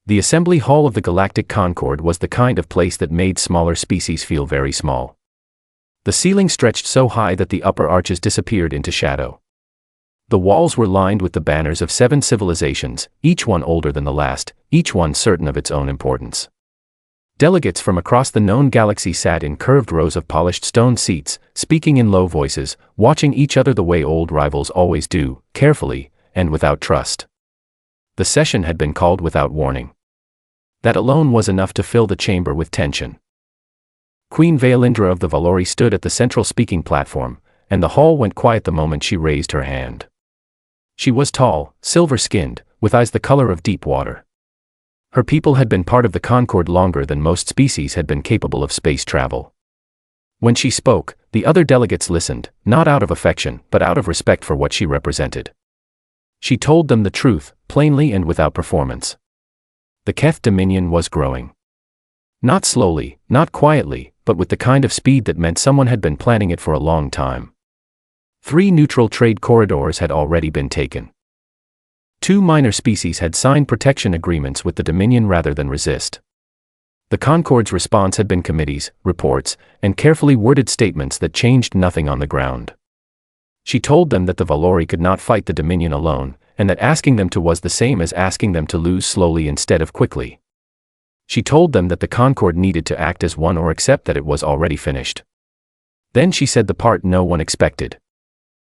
The assembly hall of the Galactic Concord was the kind of place that made smaller species feel very small. The ceiling stretched so high that the upper arches disappeared into shadow. The walls were lined with the banners of 7 civilizations, each one older than the last, each one certain of its own importance. Delegates from across the known galaxy sat in curved rows of polished stone seats, speaking in low voices, watching each other the way old rivals always do, carefully, and without trust. The session had been called without warning. That alone was enough to fill the chamber with tension. Queen Vaelindra of the Valori stood at the central speaking platform, and the hall went quiet the moment she raised her hand. She was tall, silver-skinned, with eyes the color of deep water. Her people had been part of the Concord longer than most species had been capable of space travel. When she spoke, the other delegates listened, not out of affection, but out of respect for what she represented. She told them the truth, plainly and without performance. The Keth Dominion was growing. Not slowly, not quietly, but with the kind of speed that meant someone had been planning it for a long time. 3 neutral trade corridors had already been taken. 2 minor species had signed protection agreements with the Dominion rather than resist. The Concord's response had been committees, reports, and carefully worded statements that changed nothing on the ground. She told them that the Valori could not fight the Dominion alone, and that asking them to was the same as asking them to lose slowly instead of quickly. She told them that the Concord needed to act as one or accept that it was already finished. Then she said the part no one expected.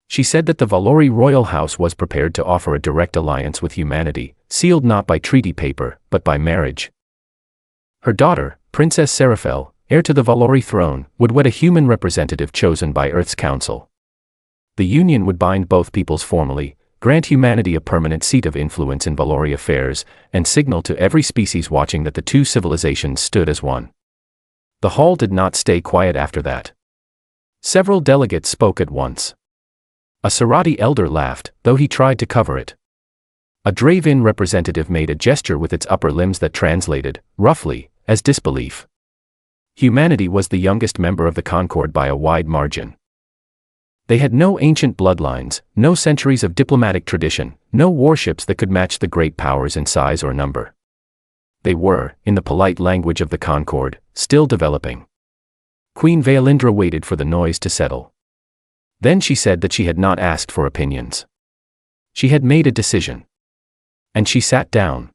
She said that the Valori royal house was prepared to offer a direct alliance with humanity, sealed not by treaty paper, but by marriage. Her daughter, Princess Seraphel, heir to the Valori throne, would wed a human representative chosen by Earth's council. The union would bind both peoples formally, grant humanity a permanent seat of influence in Valori affairs, and signal to every species watching that the 2 civilizations stood as one. The hall did not stay quiet after that. Several delegates spoke at once. A Serati elder laughed, though he tried to cover it. A Draven representative made a gesture with its upper limbs that translated, roughly, as disbelief. Humanity was the youngest member of the Concord by a wide margin. They had no ancient bloodlines, no centuries of diplomatic tradition, no warships that could match the great powers in size or number. They were, in the polite language of the Concord, still developing. Queen Vaelindra waited for the noise to settle. Then she said that she had not asked for opinions. She had made a decision. And she sat down.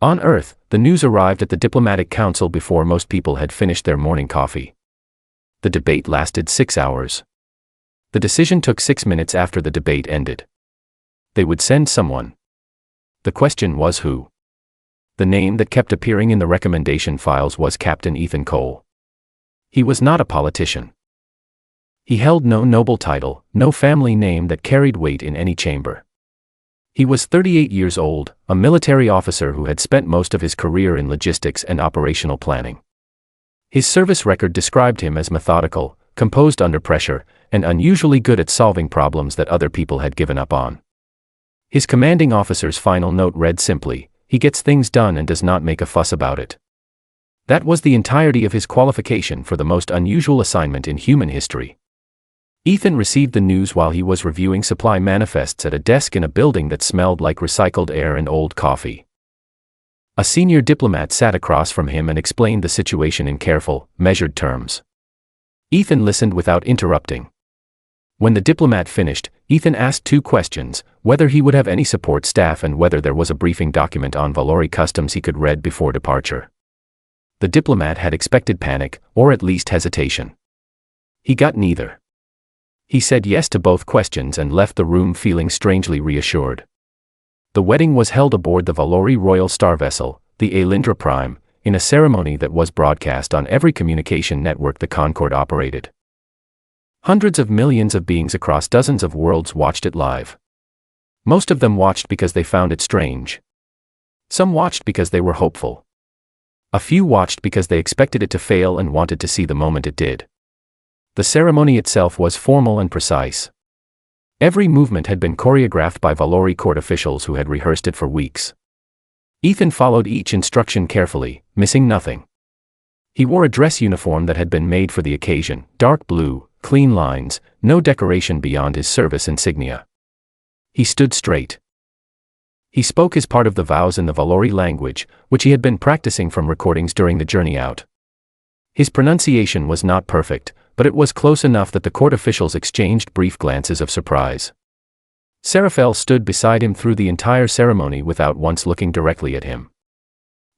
On Earth, the news arrived at the diplomatic council before most people had finished their morning coffee. The debate lasted 6 hours. The decision took 6 minutes after the debate ended. They would send someone. The question was who. The name that kept appearing in the recommendation files was Captain Ethan Cole. He was not a politician. He held no noble title, no family name that carried weight in any chamber. He was 38 years old, a military officer who had spent most of his career in logistics and operational planning. His service record described him as methodical, composed under pressure, and unusually good at solving problems that other people had given up on. His commanding officer's final note read simply, "He gets things done and does not make a fuss about it." That was the entirety of his qualification for the most unusual assignment in human history. Ethan received the news while he was reviewing supply manifests at a desk in a building that smelled like recycled air and old coffee. A senior diplomat sat across from him and explained the situation in careful, measured terms. Ethan listened without interrupting. When the diplomat finished, Ethan asked 2 questions, whether he would have any support staff and whether there was a briefing document on Valori customs he could read before departure. The diplomat had expected panic, or at least hesitation. He got neither. He said yes to both questions and left the room feeling strangely reassured. The wedding was held aboard the Valori Royal Star Vessel, the Aelindra Prime, in a ceremony that was broadcast on every communication network the Concord operated. Hundreds of millions of beings across dozens of worlds watched it live. Most of them watched because they found it strange. Some watched because they were hopeful. A few watched because they expected it to fail and wanted to see the moment it did. The ceremony itself was formal and precise. Every movement had been choreographed by Valori court officials who had rehearsed it for weeks. Ethan followed each instruction carefully, missing nothing. He wore a dress uniform that had been made for the occasion, dark blue, clean lines, no decoration beyond his service insignia. He stood straight. He spoke as part of the vows in the Valori language, which he had been practicing from recordings during the journey out. His pronunciation was not perfect, but it was close enough that the court officials exchanged brief glances of surprise. Seraphel stood beside him through the entire ceremony without once looking directly at him.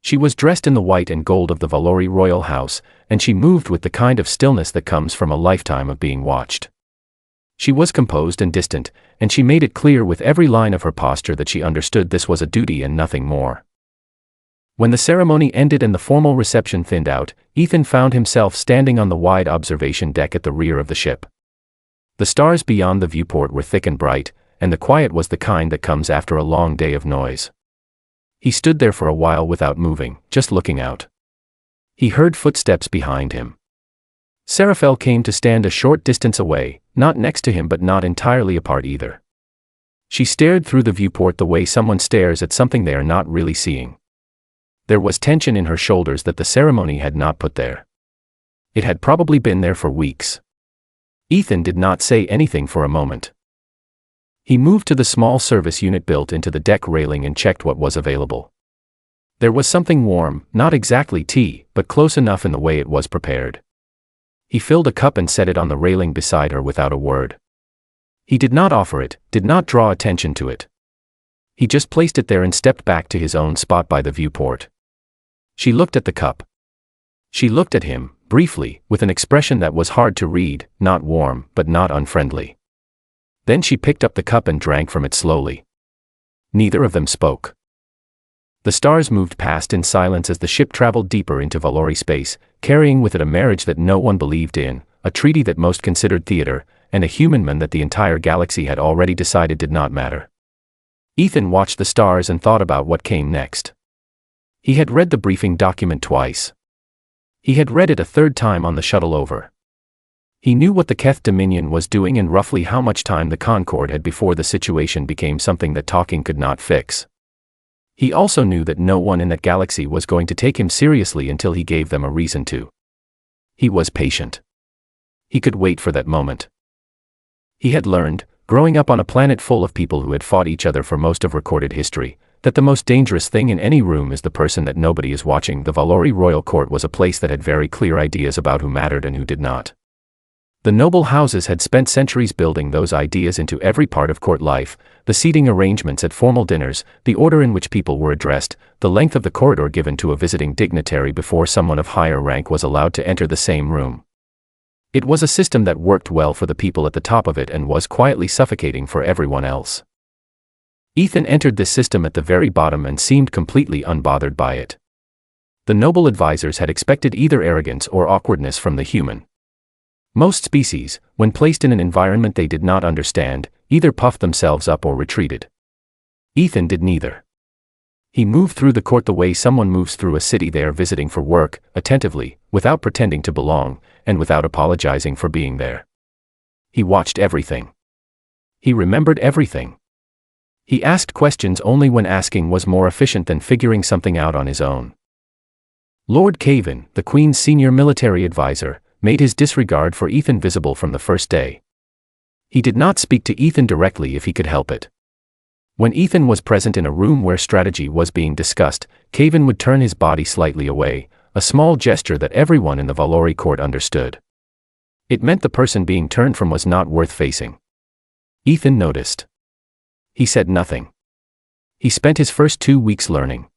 She was dressed in the white and gold of the Valori royal house, and she moved with the kind of stillness that comes from a lifetime of being watched. She was composed and distant, and she made it clear with every line of her posture that she understood this was a duty and nothing more. When the ceremony ended and the formal reception thinned out, Ethan found himself standing on the wide observation deck at the rear of the ship. The stars beyond the viewport were thick and bright, and the quiet was the kind that comes after a long day of noise. He stood there for a while without moving, just looking out. He heard footsteps behind him. Seraphel came to stand a short distance away, not next to him but not entirely apart either. She stared through the viewport the way someone stares at something they are not really seeing. There was tension in her shoulders that the ceremony had not put there. It had probably been there for weeks. Ethan did not say anything for a moment. He moved to the small service unit built into the deck railing and checked what was available. There was something warm, not exactly tea, but close enough in the way it was prepared. He filled a cup and set it on the railing beside her without a word. He did not offer it, did not draw attention to it. He just placed it there and stepped back to his own spot by the viewport. She looked at the cup. She looked at him, briefly, with an expression that was hard to read, not warm, but not unfriendly. Then she picked up the cup and drank from it slowly. Neither of them spoke. The stars moved past in silence as the ship traveled deeper into Valori space, carrying with it a marriage that no one believed in, a treaty that most considered theater, and a human man that the entire galaxy had already decided did not matter. Ethan watched the stars and thought about what came next. He had read the briefing document twice. He had read it a third time on the shuttle over. He knew what the Keth Dominion was doing and roughly how much time the Concord had before the situation became something that talking could not fix. He also knew that no one in that galaxy was going to take him seriously until he gave them a reason to. He was patient. He could wait for that moment. He had learned, growing up on a planet full of people who had fought each other for most of recorded history, that the most dangerous thing in any room is the person that nobody is watching. The Valori royal court was a place that had very clear ideas about who mattered and who did not. The noble houses had spent centuries building those ideas into every part of court life, the seating arrangements at formal dinners, the order in which people were addressed, the length of the corridor given to a visiting dignitary before someone of higher rank was allowed to enter the same room. It was a system that worked well for the people at the top of it and was quietly suffocating for everyone else. Ethan entered this system at the very bottom and seemed completely unbothered by it. The noble advisors had expected either arrogance or awkwardness from the human. Most species, when placed in an environment they did not understand, either puffed themselves up or retreated. Ethan did neither. He moved through the court the way someone moves through a city they are visiting for work, attentively, without pretending to belong, and without apologizing for being there. He watched everything. He remembered everything. He asked questions only when asking was more efficient than figuring something out on his own. Lord Caven, the Queen's senior military advisor, made his disregard for Ethan visible from the first day. He did not speak to Ethan directly if he could help it. When Ethan was present in a room where strategy was being discussed, Caven would turn his body slightly away, a small gesture that everyone in the Valori court understood. It meant the person being turned from was not worth facing. Ethan noticed. He said nothing. He spent his first 2 weeks learning.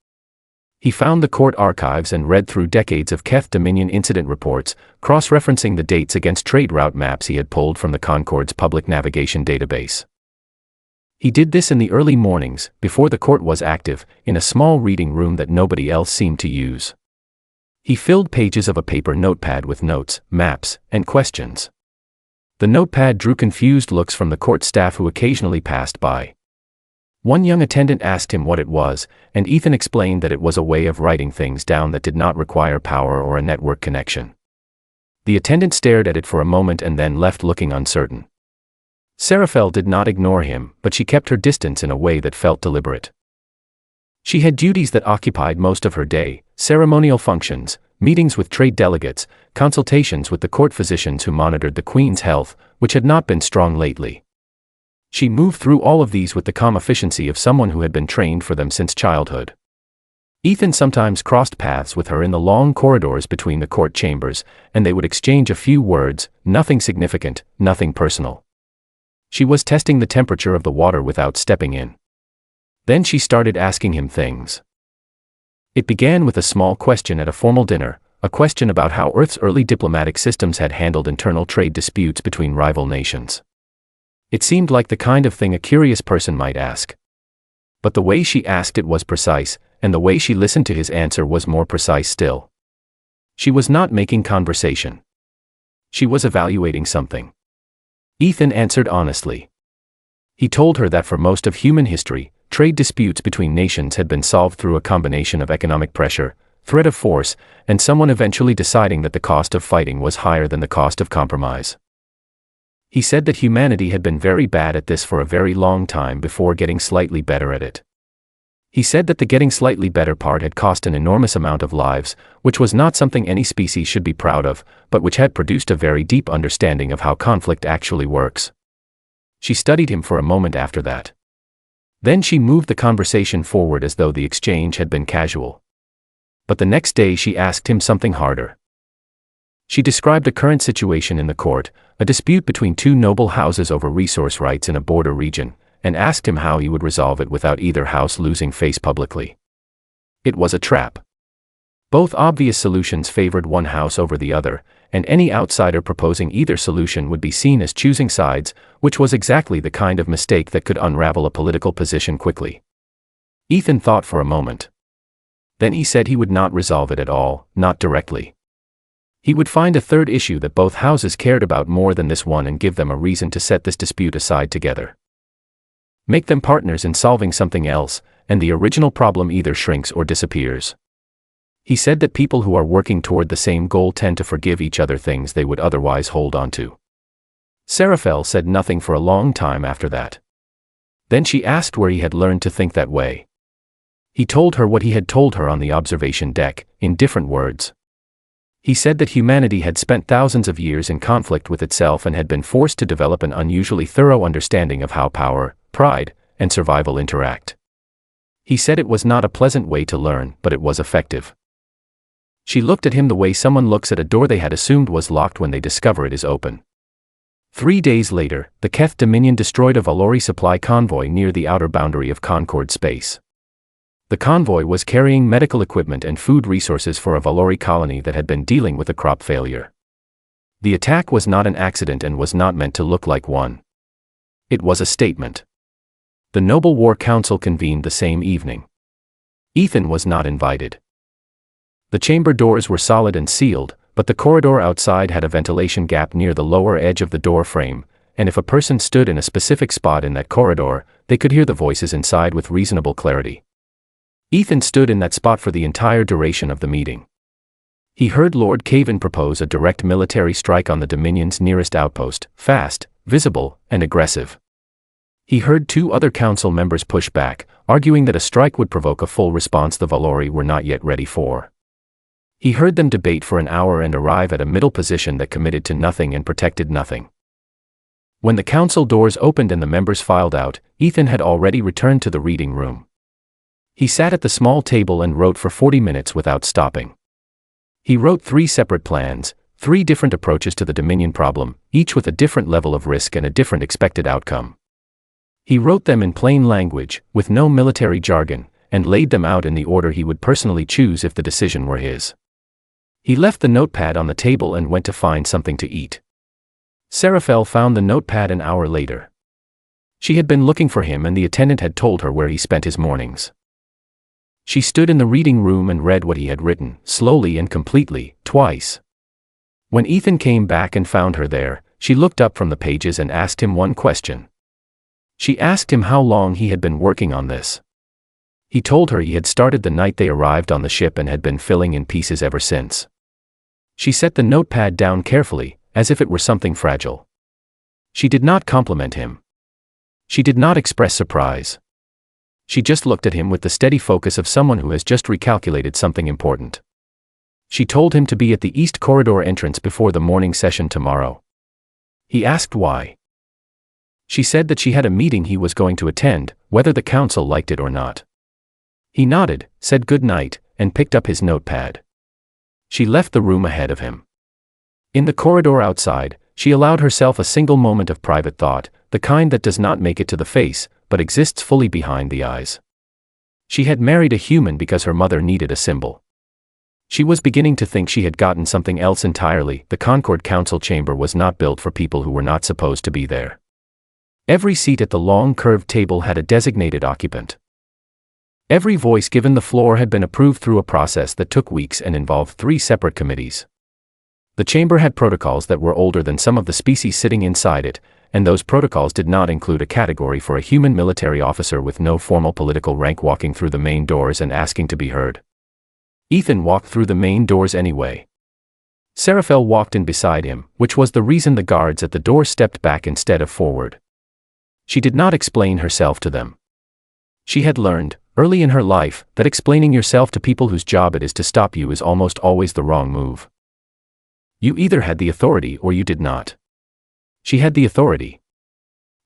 He found the court archives and read through decades of Keth Dominion incident reports, cross-referencing the dates against trade route maps he had pulled from the Concord's public navigation database. He did this in the early mornings, before the court was active, in a small reading room that nobody else seemed to use. He filled pages of a paper notepad with notes, maps, and questions. The notepad drew confused looks from the court staff who occasionally passed by. One young attendant asked him what it was, and Ethan explained that it was a way of writing things down that did not require power or a network connection. The attendant stared at it for a moment and then left looking uncertain. Seraphel did not ignore him, but she kept her distance in a way that felt deliberate. She had duties that occupied most of her day, ceremonial functions, meetings with trade delegates, consultations with the court physicians who monitored the Queen's health, which had not been strong lately. She moved through all of these with the calm efficiency of someone who had been trained for them since childhood. Ethan sometimes crossed paths with her in the long corridors between the court chambers, and they would exchange a few words, nothing significant, nothing personal. She was testing the temperature of the water without stepping in. Then she started asking him things. It began with a small question at a formal dinner, a question about how Earth's early diplomatic systems had handled internal trade disputes between rival nations. It seemed like the kind of thing a curious person might ask. But the way she asked it was precise, and the way she listened to his answer was more precise still. She was not making conversation. She was evaluating something. Ethan answered honestly. He told her that for most of human history, trade disputes between nations had been solved through a combination of economic pressure, threat of force, and someone eventually deciding that the cost of fighting was higher than the cost of compromise. He said that humanity had been very bad at this for a very long time before getting slightly better at it. He said that the getting slightly better part had cost an enormous amount of lives, which was not something any species should be proud of, but which had produced a very deep understanding of how conflict actually works. She studied him for a moment after that. Then she moved the conversation forward as though the exchange had been casual. But the next day she asked him something harder. She described a current situation in the court, a dispute between two noble houses over resource rights in a border region, and asked him how he would resolve it without either house losing face publicly. It was a trap. Both obvious solutions favored one house over the other, and any outsider proposing either solution would be seen as choosing sides, which was exactly the kind of mistake that could unravel a political position quickly. Ethan thought for a moment. Then he said he would not resolve it at all, not directly. He would find a third issue that both houses cared about more than this one and give them a reason to set this dispute aside together. Make them partners in solving something else, and the original problem either shrinks or disappears. He said that people who are working toward the same goal tend to forgive each other things they would otherwise hold on to. Seraphel said nothing for a long time after that. Then she asked where he had learned to think that way. He told her what he had told her on the observation deck, in different words. He said that humanity had spent thousands of years in conflict with itself and had been forced to develop an unusually thorough understanding of how power, pride, and survival interact. He said it was not a pleasant way to learn, but it was effective. She looked at him the way someone looks at a door they had assumed was locked when they discover it is open. 3 days later, the Keth Dominion destroyed a Valori supply convoy near the outer boundary of Concord space. The convoy was carrying medical equipment and food resources for a Valori colony that had been dealing with a crop failure. The attack was not an accident and was not meant to look like one. It was a statement. The Noble War Council convened the same evening. Ethan was not invited. The chamber doors were solid and sealed, but the corridor outside had a ventilation gap near the lower edge of the door frame, and if a person stood in a specific spot in that corridor, they could hear the voices inside with reasonable clarity. Ethan stood in that spot for the entire duration of the meeting. He heard Lord Caven propose a direct military strike on the Dominion's nearest outpost, fast, visible, and aggressive. He heard 2 other council members push back, arguing that a strike would provoke a full response the Valori were not yet ready for. He heard them debate for an hour and arrive at a middle position that committed to nothing and protected nothing. When the council doors opened and the members filed out, Ethan had already returned to the reading room. He sat at the small table and wrote for 40 minutes without stopping. He wrote 3 separate plans, 3 different approaches to the Dominion problem, each with a different level of risk and a different expected outcome. He wrote them in plain language, with no military jargon, and laid them out in the order he would personally choose if the decision were his. He left the notepad on the table and went to find something to eat. Seraphel found the notepad an hour later. She had been looking for him and the attendant had told her where he spent his mornings. She stood in the reading room and read what he had written, slowly and completely, twice. When Ethan came back and found her there, she looked up from the pages and asked him one question. She asked him how long he had been working on this. He told her he had started the night they arrived on the ship and had been filling in pieces ever since. She set the notepad down carefully, as if it were something fragile. She did not compliment him. She did not express surprise. She just looked at him with the steady focus of someone who has just recalculated something important. She told him to be at the East Corridor entrance before the morning session tomorrow. He asked why. She said that she had a meeting he was going to attend, whether the council liked it or not. He nodded, said good night, and picked up his notepad. She left the room ahead of him. In the corridor outside, she allowed herself a single moment of private thought, the kind that does not make it to the face, but exists fully behind the eyes. She had married a human because her mother needed a symbol. She was beginning to think she had gotten something else entirely. The Concord Council chamber was not built for people who were not supposed to be there. Every seat at the long curved table had a designated occupant. Every voice given the floor had been approved through a process that took weeks and involved 3 separate committees. The chamber had protocols that were older than some of the species sitting inside it, and those protocols did not include a category for a human military officer with no formal political rank walking through the main doors and asking to be heard. Ethan walked through the main doors anyway. Seraphel walked in beside him, which was the reason the guards at the door stepped back instead of forward. She did not explain herself to them. She had learned, early in her life, that explaining yourself to people whose job it is to stop you is almost always the wrong move. You either had the authority or you did not. She had the authority.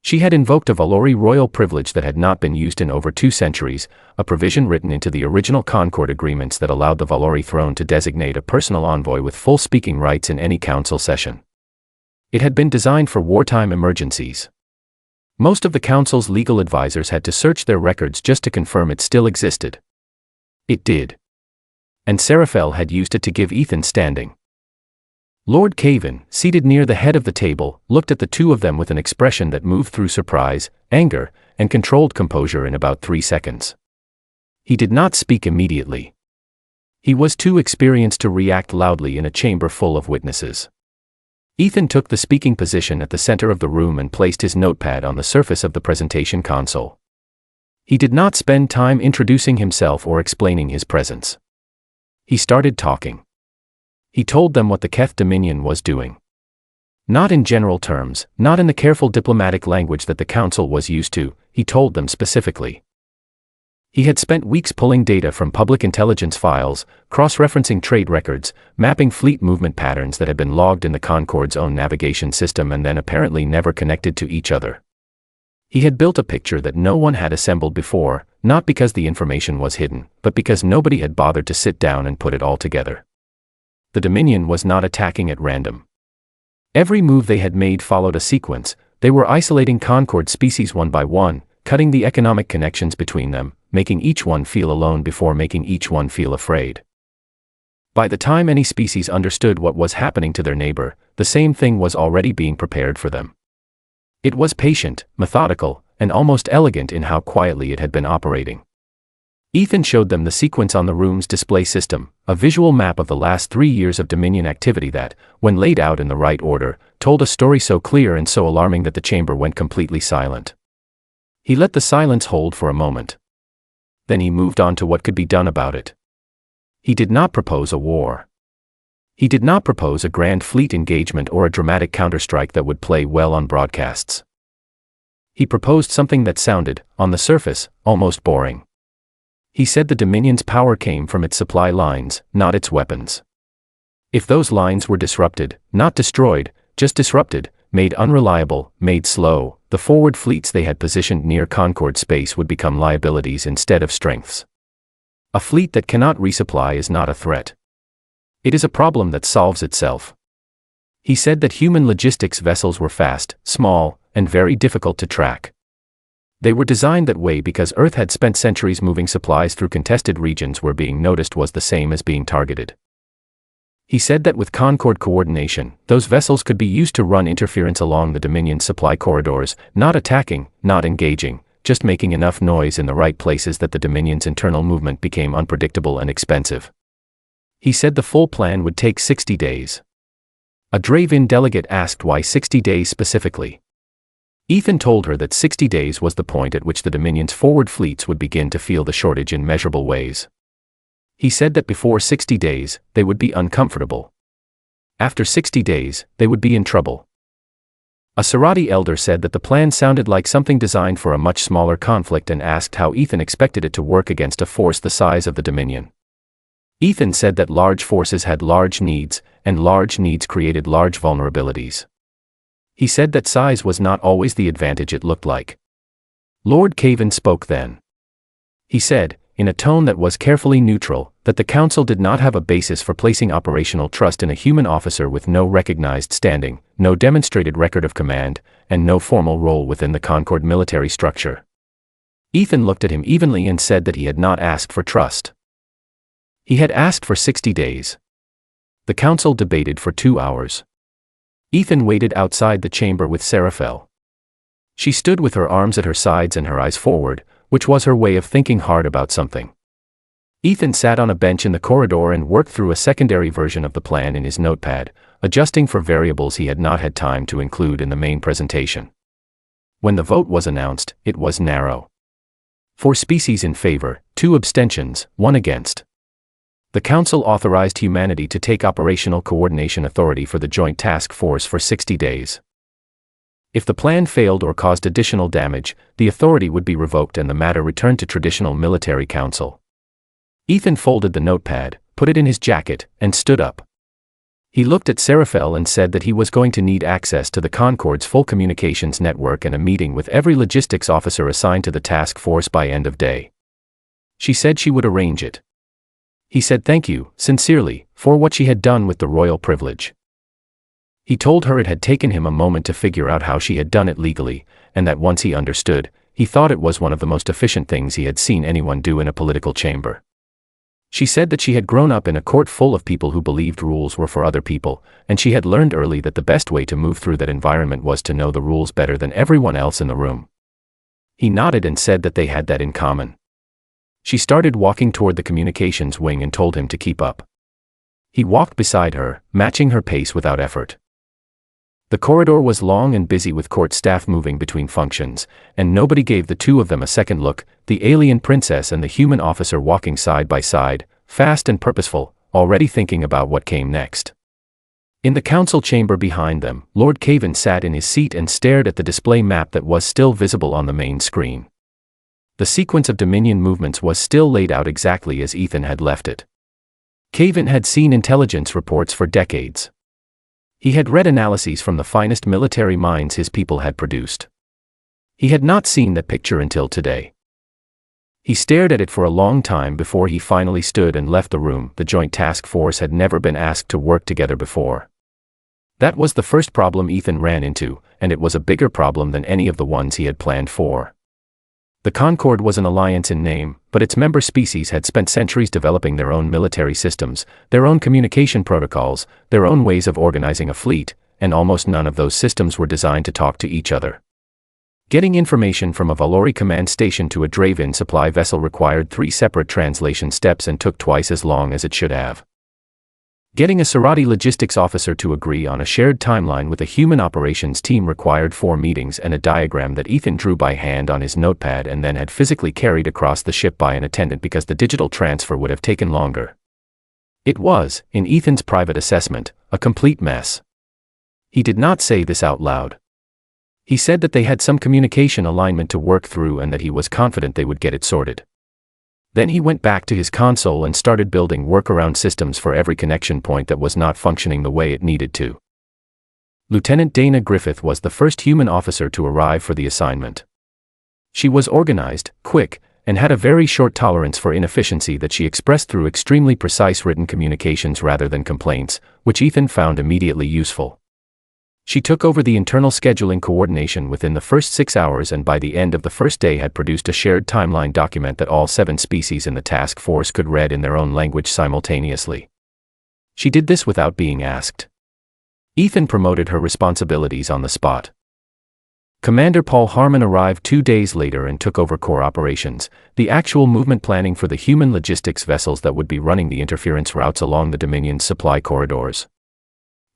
She had invoked a Valori royal privilege that had not been used in over 2 centuries, a provision written into the original Concord agreements that allowed the Valori throne to designate a personal envoy with full speaking rights in any council session. It had been designed for wartime emergencies. Most of the council's legal advisors had to search their records just to confirm it still existed. It did. And Seraphel had used it to give Ethan standing. Lord Caven, seated near the head of the table, looked at the two of them with an expression that moved through surprise, anger, and controlled composure in about 3 seconds. He did not speak immediately. He was too experienced to react loudly in a chamber full of witnesses. Ethan took the speaking position at the center of the room and placed his notepad on the surface of the presentation console. He did not spend time introducing himself or explaining his presence. He started talking. He told them what the Keth Dominion was doing. Not in general terms, not in the careful diplomatic language that the council was used to, he told them specifically. He had spent weeks pulling data from public intelligence files, cross-referencing trade records, mapping fleet movement patterns that had been logged in the Concord's own navigation system and then apparently never connected to each other. He had built a picture that no one had assembled before, not because the information was hidden, but because nobody had bothered to sit down and put it all together. The Dominion was not attacking at random. Every move they had made followed a sequence. They were isolating Concord species one by one, cutting the economic connections between them, making each one feel alone before making each one feel afraid. By the time any species understood what was happening to their neighbor, the same thing was already being prepared for them. It was patient, methodical, and almost elegant in how quietly it had been operating. Ethan showed them the sequence on the room's display system, a visual map of the last 3 years of Dominion activity that, when laid out in the right order, told a story so clear and so alarming that the chamber went completely silent. He let the silence hold for a moment. Then he moved on to what could be done about it. He did not propose a war. He did not propose a grand fleet engagement or a dramatic counterstrike that would play well on broadcasts. He proposed something that sounded, on the surface, almost boring. He said the Dominion's power came from its supply lines, not its weapons. If those lines were disrupted, not destroyed, just disrupted, made unreliable, made slow, the forward fleets they had positioned near Concord space would become liabilities instead of strengths. A fleet that cannot resupply is not a threat. It is a problem that solves itself. He said that human logistics vessels were fast, small, and very difficult to track. They were designed that way because Earth had spent centuries moving supplies through contested regions where being noticed was the same as being targeted. He said that with Concord coordination, those vessels could be used to run interference along the Dominion supply corridors, not attacking, not engaging, just making enough noise in the right places that the Dominion's internal movement became unpredictable and expensive. He said the full plan would take 60 days. A Draven delegate asked why 60 days specifically. Ethan told her that 60 days was the point at which the Dominion's forward fleets would begin to feel the shortage in measurable ways. He said that before 60 days, they would be uncomfortable. After 60 days, they would be in trouble. A Serati elder said that the plan sounded like something designed for a much smaller conflict and asked how Ethan expected it to work against a force the size of the Dominion. Ethan said that large forces had large needs, and large needs created large vulnerabilities. He said that size was not always the advantage it looked like. Lord Caven spoke then. He said, in a tone that was carefully neutral, that the Council did not have a basis for placing operational trust in a human officer with no recognized standing, no demonstrated record of command, and no formal role within the Concord military structure. Ethan looked at him evenly and said that he had not asked for trust. He had asked for 60 days. The Council debated for 2 hours. Ethan waited outside the chamber with Seraphel. She stood with her arms at her sides and her eyes forward, which was her way of thinking hard about something. Ethan sat on a bench in the corridor and worked through a secondary version of the plan in his notepad, adjusting for variables he had not had time to include in the main presentation. When the vote was announced, it was narrow. 4 species in favor, 2 abstentions, 1 against. The Council authorized humanity to take operational coordination authority for the Joint Task Force for 60 days. If the plan failed or caused additional damage, the authority would be revoked and the matter returned to traditional military council. Ethan folded the notepad, put it in his jacket, and stood up. He looked at Seraphel and said that he was going to need access to the Concord's full communications network and a meeting with every logistics officer assigned to the task force by end of day. She said she would arrange it. He said thank you, sincerely, for what she had done with the royal privilege. He told her it had taken him a moment to figure out how she had done it legally, and that once he understood, he thought it was one of the most efficient things he had seen anyone do in a political chamber. She said that she had grown up in a court full of people who believed rules were for other people, and she had learned early that the best way to move through that environment was to know the rules better than everyone else in the room. He nodded and said that they had that in common. She started walking toward the communications wing and told him to keep up. He walked beside her, matching her pace without effort. The corridor was long and busy with court staff moving between functions, and nobody gave the two of them a second look, the alien princess and the human officer walking side by side, fast and purposeful, already thinking about what came next. In the council chamber behind them, Lord Caven sat in his seat and stared at the display map that was still visible on the main screen. The sequence of Dominion movements was still laid out exactly as Ethan had left it. Caven had seen intelligence reports for decades. He had read analyses from the finest military minds his people had produced. He had not seen that picture until today. He stared at it for a long time before he finally stood and left the room. The Joint Task Force had never been asked to work together before. That was the first problem Ethan ran into, and it was a bigger problem than any of the ones he had planned for. The Concord was an alliance in name, but its member species had spent centuries developing their own military systems, their own communication protocols, their own ways of organizing a fleet, and almost none of those systems were designed to talk to each other. Getting information from a Valori command station to a Draven supply vessel required 3 separate translation steps and took twice as long as it should have. Getting a Serati logistics officer to agree on a shared timeline with a human operations team required 4 meetings and a diagram that Ethan drew by hand on his notepad and then had physically carried across the ship by an attendant because the digital transfer would have taken longer. It was, in Ethan's private assessment, a complete mess. He did not say this out loud. He said that they had some communication alignment to work through and that he was confident they would get it sorted. Then he went back to his console and started building workaround systems for every connection point that was not functioning the way it needed to. Lieutenant Dana Griffith was the first human officer to arrive for the assignment. She was organized, quick, and had a very short tolerance for inefficiency that she expressed through extremely precise written communications rather than complaints, which Ethan found immediately useful. She took over the internal scheduling coordination within the first 6 hours and by the end of the first day had produced a shared timeline document that all 7 species in the task force could read in their own language simultaneously. She did this without being asked. Ethan promoted her responsibilities on the spot. Commander Paul Harmon arrived 2 days later and took over core operations, the actual movement planning for the human logistics vessels that would be running the interference routes along the Dominion's supply corridors.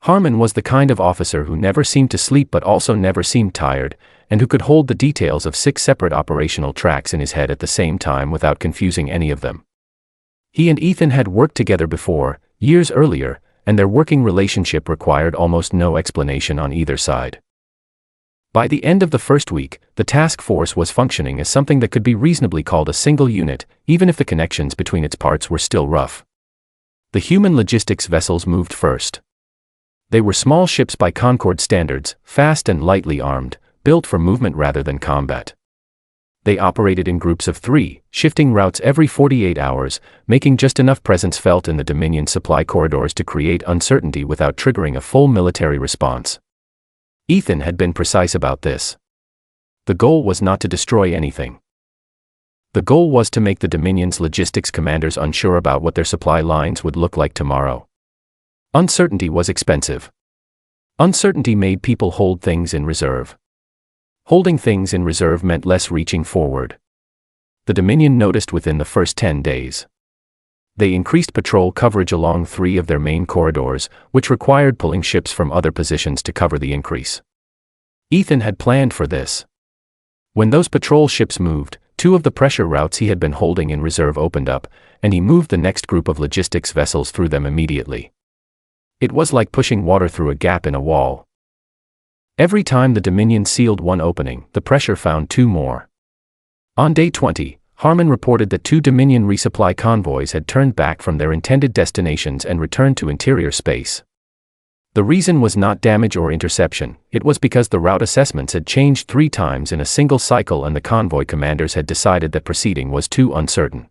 Harmon was the kind of officer who never seemed to sleep but also never seemed tired, and who could hold the details of 6 separate operational tracks in his head at the same time without confusing any of them. He and Ethan had worked together before, years earlier, and their working relationship required almost no explanation on either side. By the end of the first week, the task force was functioning as something that could be reasonably called a single unit, even if the connections between its parts were still rough. The human logistics vessels moved first. They were small ships by Concord standards, fast and lightly armed, built for movement rather than combat. They operated in groups of 3, shifting routes every 48 hours, making just enough presence felt in the Dominion supply corridors to create uncertainty without triggering a full military response. Ethan had been precise about this. The goal was not to destroy anything. The goal was to make the Dominion's logistics commanders unsure about what their supply lines would look like tomorrow. Uncertainty was expensive. Uncertainty made people hold things in reserve. Holding things in reserve meant less reaching forward. The Dominion noticed within the first 10 days. They increased patrol coverage along 3 of their main corridors, which required pulling ships from other positions to cover the increase. Ethan had planned for this. When those patrol ships moved, 2 of the pressure routes he had been holding in reserve opened up, and he moved the next group of logistics vessels through them immediately. It was like pushing water through a gap in a wall. Every time the Dominion sealed one opening, the pressure found 2 more. On day 20, Harmon reported that 2 Dominion resupply convoys had turned back from their intended destinations and returned to interior space. The reason was not damage or interception, it was because the route assessments had changed 3 times in a single cycle and the convoy commanders had decided that proceeding was too uncertain.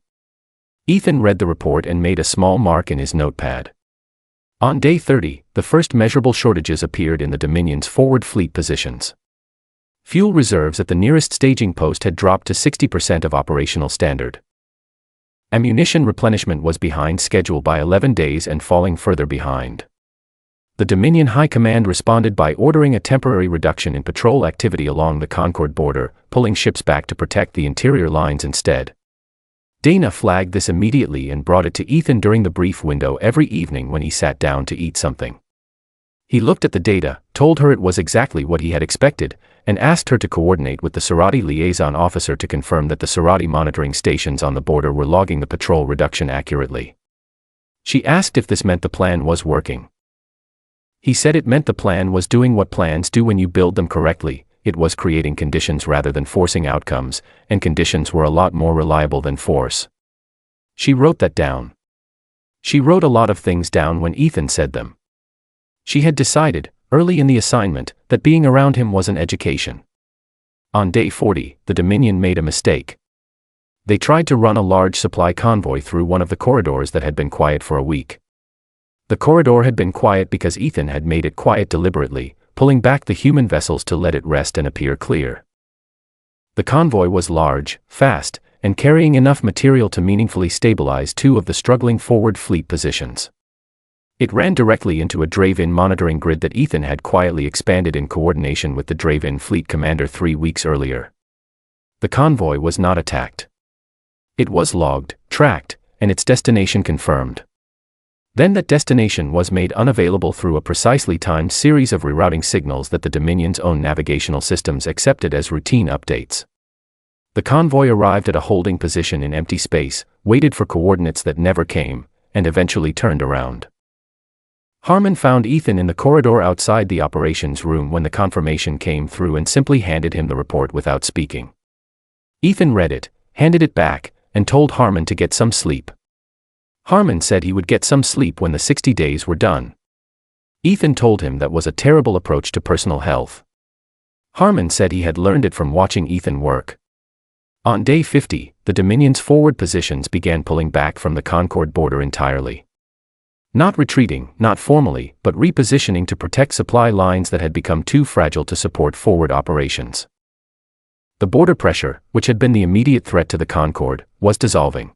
Ethan read the report and made a small mark in his notepad. On day 30, the first measurable shortages appeared in the Dominion's forward fleet positions. Fuel reserves at the nearest staging post had dropped to 60% of operational standard. Ammunition replenishment was behind schedule by 11 days and falling further behind. The Dominion High Command responded by ordering a temporary reduction in patrol activity along the Concord border, pulling ships back to protect the interior lines instead. Dana flagged this immediately and brought it to Ethan during the brief window every evening when he sat down to eat something. He looked at the data, told her it was exactly what he had expected, and asked her to coordinate with the Sorati liaison officer to confirm that the Sorati monitoring stations on the border were logging the patrol reduction accurately. She asked if this meant the plan was working. He said it meant the plan was doing what plans do when you build them correctly. It was creating conditions rather than forcing outcomes, and conditions were a lot more reliable than force. She wrote that down. She wrote a lot of things down when Ethan said them. She had decided, early in the assignment, that being around him was an education. On day 40, the Dominion made a mistake. They tried to run a large supply convoy through one of the corridors that had been quiet for a week. The corridor had been quiet because Ethan had made it quiet deliberately, pulling back the human vessels to let it rest and appear clear. The convoy was large, fast, and carrying enough material to meaningfully stabilize 2 of the struggling forward fleet positions. It ran directly into a Draven monitoring grid that Ethan had quietly expanded in coordination with the Draven fleet commander 3 weeks earlier. The convoy was not attacked. It was logged, tracked, and its destination confirmed. Then that destination was made unavailable through a precisely timed series of rerouting signals that the Dominion's own navigational systems accepted as routine updates. The convoy arrived at a holding position in empty space, waited for coordinates that never came, and eventually turned around. Harmon found Ethan in the corridor outside the operations room when the confirmation came through and simply handed him the report without speaking. Ethan read it, handed it back, and told Harmon to get some sleep. Harmon said he would get some sleep when the 60 days were done. Ethan told him that was a terrible approach to personal health. Harmon said he had learned it from watching Ethan work. On day 50, the Dominion's forward positions began pulling back from the Concord border entirely. Not retreating, not formally, but repositioning to protect supply lines that had become too fragile to support forward operations. The border pressure, which had been the immediate threat to the Concord, was dissolving.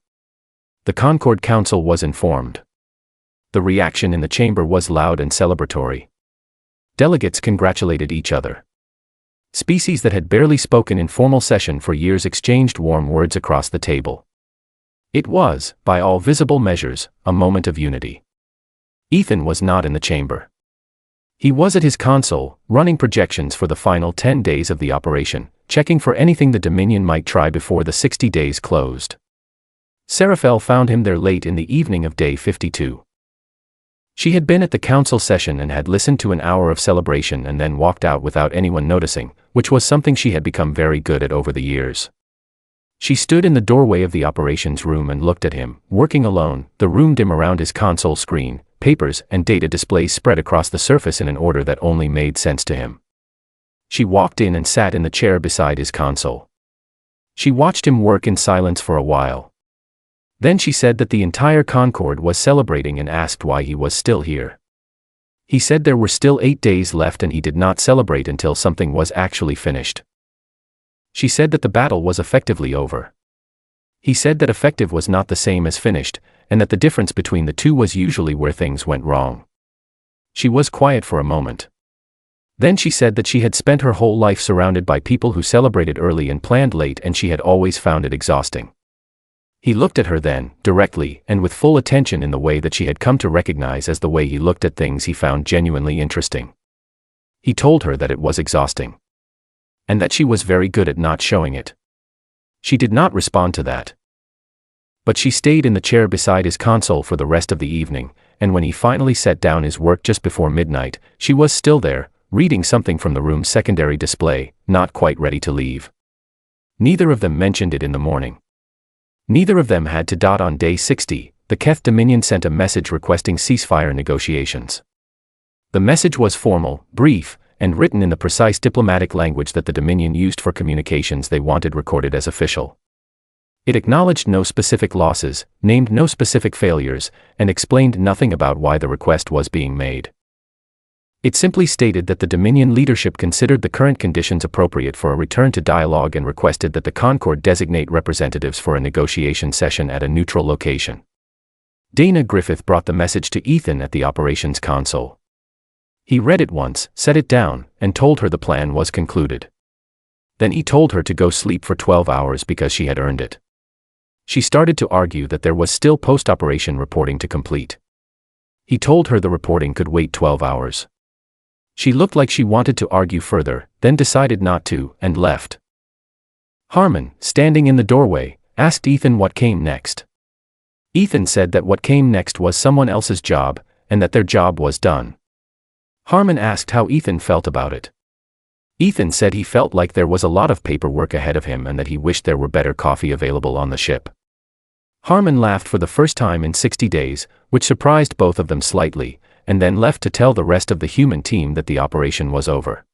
The Concord Council was informed. The reaction in the chamber was loud and celebratory. Delegates congratulated each other. Species that had barely spoken in formal session for years exchanged warm words across the table. It was, by all visible measures, a moment of unity. Ethan was not in the chamber. He was at his console, running projections for the final 10 days of the operation, checking for anything the Dominion might try before the 60 days closed. Seraphel found him there late in the evening of day 52. She had been at the council session and had listened to an hour of celebration and then walked out without anyone noticing, which was something she had become very good at over the years. She stood in the doorway of the operations room and looked at him, working alone, the room dim around his console screen, papers, and data displays spread across the surface in an order that only made sense to him. She walked in and sat in the chair beside his console. She watched him work in silence for a while. Then she said that the entire Concord was celebrating and asked why he was still here. He said there were still 8 days left and he did not celebrate until something was actually finished. She said that the battle was effectively over. He said that effective was not the same as finished, and that the difference between the two was usually where things went wrong. She was quiet for a moment. Then she said that she had spent her whole life surrounded by people who celebrated early and planned late, and she had always found it exhausting. He looked at her then, directly, and with full attention in the way that she had come to recognize as the way he looked at things he found genuinely interesting. He told her that it was exhausting. And that she was very good at not showing it. She did not respond to that. But she stayed in the chair beside his console for the rest of the evening, and when he finally set down his work just before midnight, she was still there, reading something from the room's secondary display, not quite ready to leave. Neither of them mentioned it in the morning. Neither of them had to. On day 60, the Keth Dominion sent a message requesting ceasefire negotiations. The message was formal, brief, and written in the precise diplomatic language that the Dominion used for communications they wanted recorded as official. It acknowledged no specific losses, named no specific failures, and explained nothing about why the request was being made. It simply stated that the Dominion leadership considered the current conditions appropriate for a return to dialogue and requested that the Concord designate representatives for a negotiation session at a neutral location. Dana Griffith brought the message to Ethan at the operations console. He read it once, set it down, and told her the plan was concluded. Then he told her to go sleep for 12 hours because she had earned it. She started to argue that there was still post-operation reporting to complete. He told her the reporting could wait 12 hours. She looked like she wanted to argue further, then decided not to, and left. Harmon, standing in the doorway, asked Ethan what came next. Ethan said that what came next was someone else's job, and that their job was done. Harmon asked how Ethan felt about it. Ethan said he felt like there was a lot of paperwork ahead of him and that he wished there were better coffee available on the ship. Harmon laughed for the first time in 60 days, which surprised both of them slightly, and then left to tell the rest of the human team that the operation was over.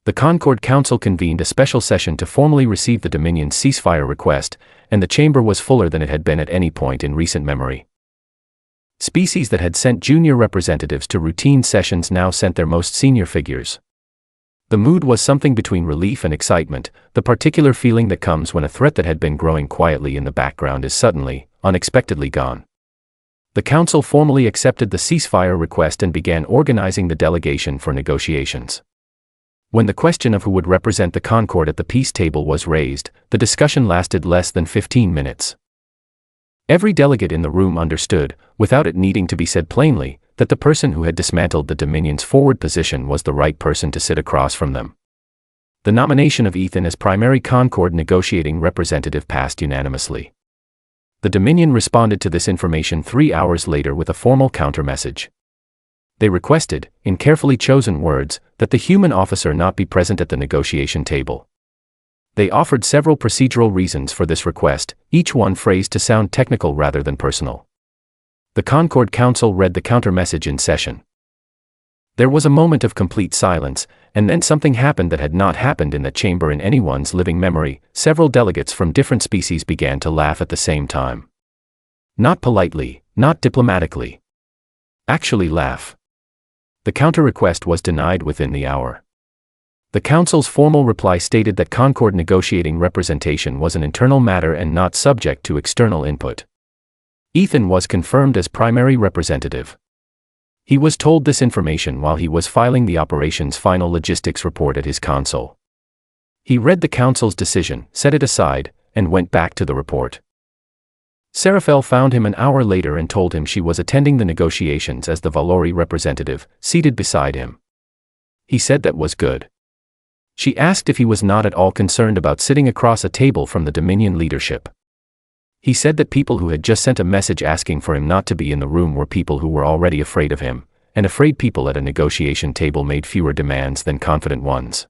The Concord Council convened a special session to formally receive the Dominion's ceasefire request, and the chamber was fuller than it had been at any point in recent memory. Species that had sent junior representatives to routine sessions now sent their most senior figures. The mood was something between relief and excitement, the particular feeling that comes when a threat that had been growing quietly in the background is suddenly, unexpectedly gone. The council formally accepted the ceasefire request and began organizing the delegation for negotiations. When the question of who would represent the Concord at the peace table was raised, the discussion lasted less than 15 minutes. Every delegate in the room understood, without it needing to be said plainly, that the person who had dismantled the Dominion's forward position was the right person to sit across from them. The nomination of Ethan as primary Concord negotiating representative passed unanimously. The Dominion responded to this information 3 hours later with a formal counter-message. They requested, in carefully chosen words, that the human officer not be present at the negotiation table. They offered several procedural reasons for this request, each one phrased to sound technical rather than personal. The Concord Council read the counter-message in session. There was a moment of complete silence, and then something happened that had not happened in the chamber in anyone's living memory. Several delegates from different species began to laugh at the same time. Not politely, not diplomatically. Actually laugh. The counter-request was denied within the hour. The Council's formal reply stated that Concord negotiating representation was an internal matter and not subject to external input. Ethan was confirmed as primary representative. He was told this information while he was filing the operation's final logistics report at his console. He read the Council's decision, set it aside, and went back to the report. Seraphel found him an hour later and told him she was attending the negotiations as the Valori representative, seated beside him. He said that was good. She asked if he was not at all concerned about sitting across a table from the Dominion leadership. He said that people who had just sent a message asking for him not to be in the room were people who were already afraid of him, and afraid people at a negotiation table made fewer demands than confident ones.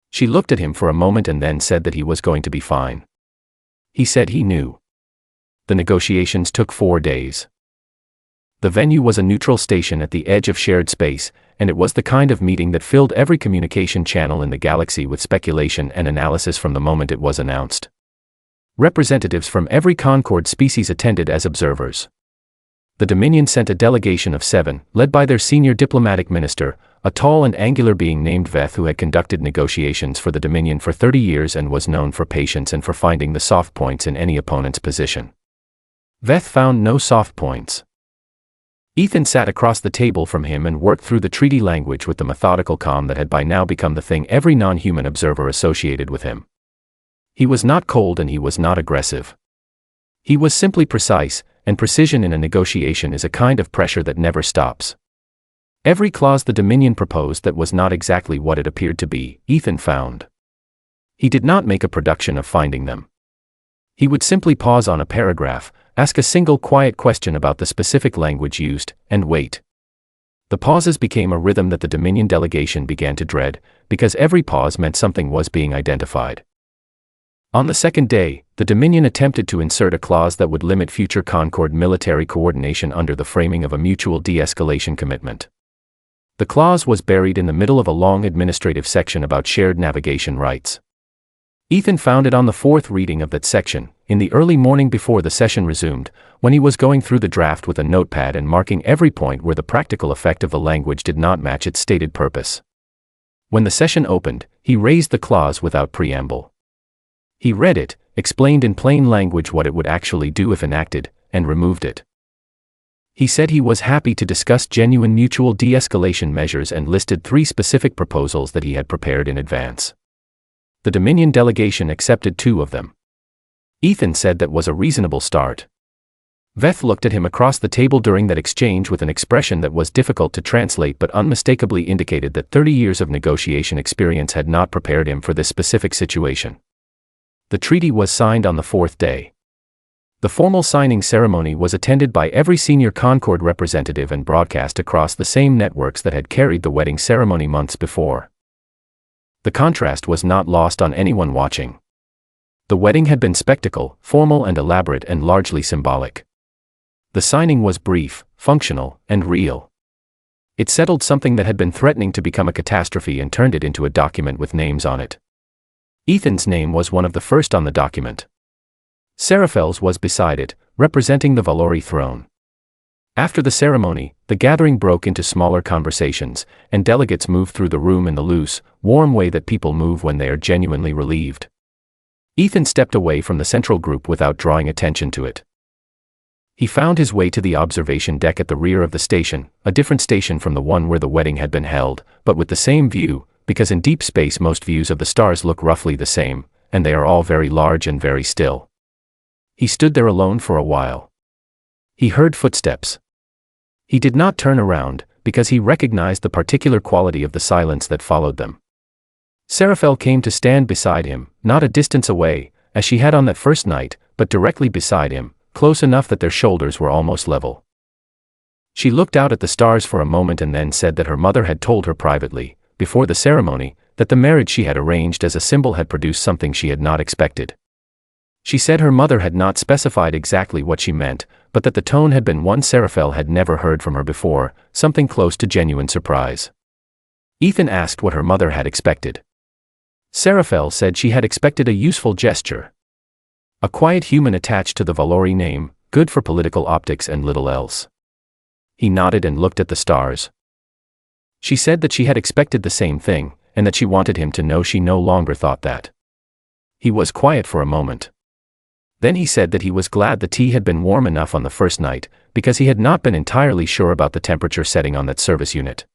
She looked at him for a moment and then said that he was going to be fine. He said he knew. The negotiations took 4 days. The venue was a neutral station at the edge of shared space, and it was the kind of meeting that filled every communication channel in the galaxy with speculation and analysis from the moment it was announced. Representatives from every Concord species attended as observers. The Dominion sent a delegation of 7, led by their senior diplomatic minister, a tall and angular being named Veth, who had conducted negotiations for the Dominion for 30 years and was known for patience and for finding the soft points in any opponent's position. Veth found no soft points. Ethan sat across the table from him and worked through the treaty language with the methodical calm that had by now become the thing every non-human observer associated with him. He was not cold and he was not aggressive. He was simply precise, and precision in a negotiation is a kind of pressure that never stops. Every clause the Dominion proposed that was not exactly what it appeared to be, Ethan found. He did not make a production of finding them. He would simply pause on a paragraph, ask a single quiet question about the specific language used, and wait. The pauses became a rhythm that the Dominion delegation began to dread, because every pause meant something was being identified. On the second day, the Dominion attempted to insert a clause that would limit future Concord military coordination under the framing of a mutual de-escalation commitment. The clause was buried in the middle of a long administrative section about shared navigation rights. Ethan found it on the fourth reading of that section, in the early morning before the session resumed, when he was going through the draft with a notepad and marking every point where the practical effect of the language did not match its stated purpose. When the session opened, he raised the clause without preamble. He read it, explained in plain language what it would actually do if enacted, and removed it. He said he was happy to discuss genuine mutual de-escalation measures and listed 3 specific proposals that he had prepared in advance. The Dominion delegation accepted 2 of them. Ethan said that was a reasonable start. Veth looked at him across the table during that exchange with an expression that was difficult to translate but unmistakably indicated that 30 years of negotiation experience had not prepared him for this specific situation. The treaty was signed on the 4th day. The formal signing ceremony was attended by every senior Concord representative and broadcast across the same networks that had carried the wedding ceremony months before. The contrast was not lost on anyone watching. The wedding had been spectacle, formal and elaborate and largely symbolic. The signing was brief, functional, and real. It settled something that had been threatening to become a catastrophe and turned it into a document with names on it. Ethan's name was one of the first on the document. Seraphel's was beside it, representing the Valori throne. After the ceremony, the gathering broke into smaller conversations, and delegates moved through the room in the loose, warm way that people move when they are genuinely relieved. Ethan stepped away from the central group without drawing attention to it. He found his way to the observation deck at the rear of the station, a different station from the one where the wedding had been held, but with the same view, because in deep space most views of the stars look roughly the same, and they are all very large and very still. He stood there alone for a while. He heard footsteps. He did not turn around, because he recognized the particular quality of the silence that followed them. Seraphel came to stand beside him, not a distance away, as she had on that first night, but directly beside him, close enough that their shoulders were almost level. She looked out at the stars for a moment and then said that her mother had told her privately, before the ceremony, that the marriage she had arranged as a symbol had produced something she had not expected. She said her mother had not specified exactly what she meant, but that the tone had been one Seraphel had never heard from her before, something close to genuine surprise. Ethan asked what her mother had expected. Seraphel said she had expected a useful gesture. A quiet human attached to the Valori name, good for political optics and little else. He nodded and looked at the stars. She said that she had expected the same thing, and that she wanted him to know she no longer thought that. He was quiet for a moment. Then he said that he was glad the tea had been warm enough on the first night, because he had not been entirely sure about the temperature setting on that service unit.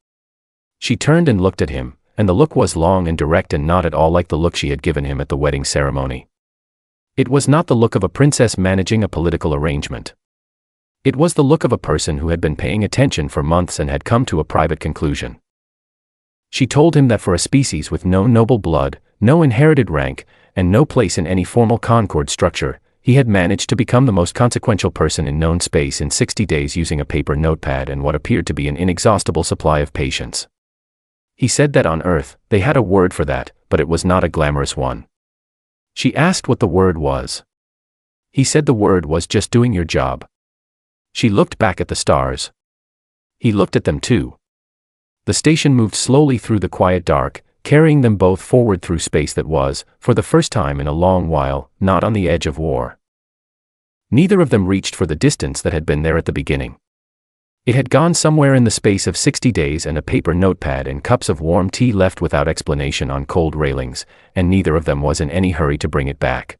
She turned and looked at him, and the look was long and direct and not at all like the look she had given him at the wedding ceremony. It was not the look of a princess managing a political arrangement. It was the look of a person who had been paying attention for months and had come to a private conclusion. She told him that for a species with no noble blood, no inherited rank, and no place in any formal Concord structure, he had managed to become the most consequential person in known space in 60 days using a paper notepad and what appeared to be an inexhaustible supply of patience. He said that on Earth, they had a word for that, but it was not a glamorous one. She asked what the word was. He said the word was just doing your job. She looked back at the stars. He looked at them too. The station moved slowly through the quiet dark, carrying them both forward through space that was, for the first time in a long while, not on the edge of war. Neither of them reached for the distance that had been there at the beginning. It had gone somewhere in the space of 60 days, and a paper notepad and cups of warm tea left without explanation on cold railings, and neither of them was in any hurry to bring it back.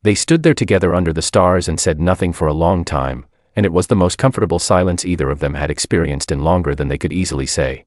They stood there together under the stars and said nothing for a long time, and it was the most comfortable silence either of them had experienced in longer than they could easily say.